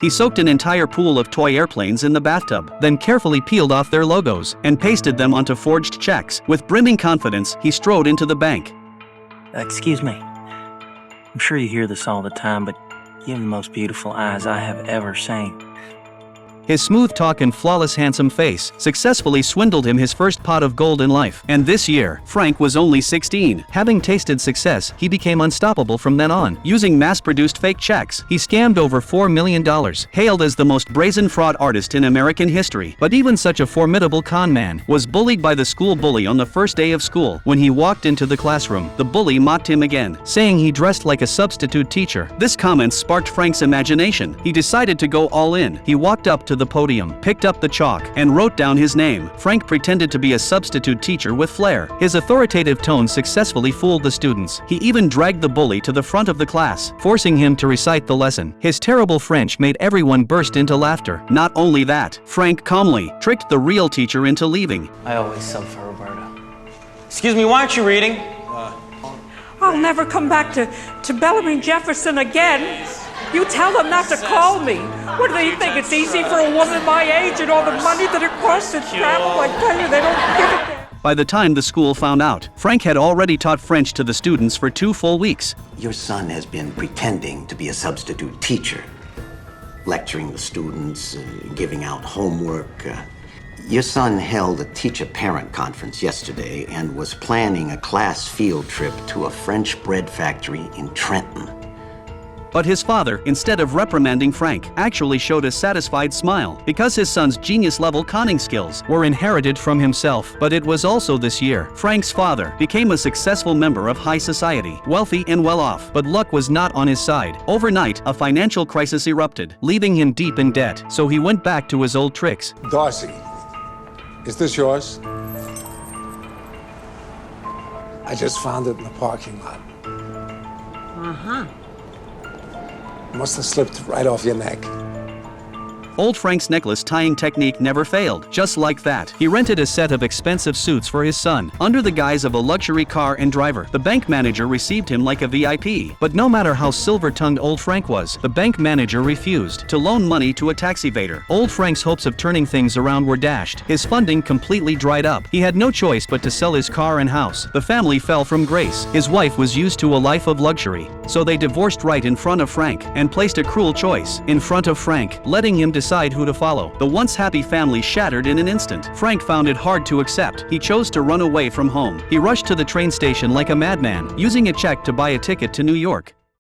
He soaked an entire pool of toy airplanes in the bathtub, then carefully peeled off their logos and pasted them onto forged checks. With brimming confidence, he strode into the bank. Excuse me. I'm sure you hear this all the time, but you have the most beautiful eyes I have ever seen. His smooth talk and flawless handsome face successfully swindled him his first pot of gold in life. And this year, Frank was only 16. Having tasted success, he became unstoppable from then on. Using mass-produced fake checks, he scammed over $4 million, hailed as the most brazen fraud artist in American history. But even such a formidable con man was bullied by the school bully on the first day of school. When he walked into the classroom, the bully mocked him again, saying he dressed like a substitute teacher. This comment sparked Frank's imagination. He decided to go all in. He walked up to the podium, picked up the chalk, and wrote down his name. Frank pretended to be a substitute teacher with flair. His authoritative tone successfully fooled the students. He even dragged the bully to the front of the class, forcing him to recite the lesson. His terrible French made everyone burst into laughter. Not only that, Frank calmly tricked the real teacher into leaving. I always sub for Roberta. Excuse me, why aren't you reading? I'll never come back to Bellamy Jefferson again. You tell them not to call me. What do they think? It's easy for a woman my age and all the money that it costs to travel? I tell you, they don't give a damn. By the time the school found out, Frank had already taught French to the students for 2 full weeks. Your son has been pretending to be a substitute teacher, lecturing the students, giving out homework. Your son held a teacher-parent conference yesterday and was planning a class field trip to a French bread factory in Trenton. But his father, instead of reprimanding Frank, actually showed a satisfied smile because his son's genius-level conning skills were inherited from himself. But it was also this year, Frank's father became a successful member of high society, wealthy and well-off. But luck was not on his side. Overnight, a financial crisis erupted, leaving him deep in debt. So he went back to his old tricks. Darcy, is this yours? I just found it in the parking lot. Uh-huh. Must have slipped right off your neck. Old Frank's necklace tying technique never failed. Just like that, he rented a set of expensive suits for his son, under the guise of a luxury car and driver. The bank manager received him like a VIP. But no matter how silver-tongued old Frank was, the bank manager refused to loan money to a tax evader. Old Frank's hopes of turning things around were dashed. His funding completely dried up. He had no choice but to sell his car and house. The family fell from grace. His wife was used to a life of luxury, so they divorced right in front of Frank and placed a cruel choice in front of Frank, letting him decide who to follow. The once happy family shattered in an instant. Frank found it hard to accept. He chose to run away from home. He rushed to the train station like a madman, using a check to buy a ticket to New York.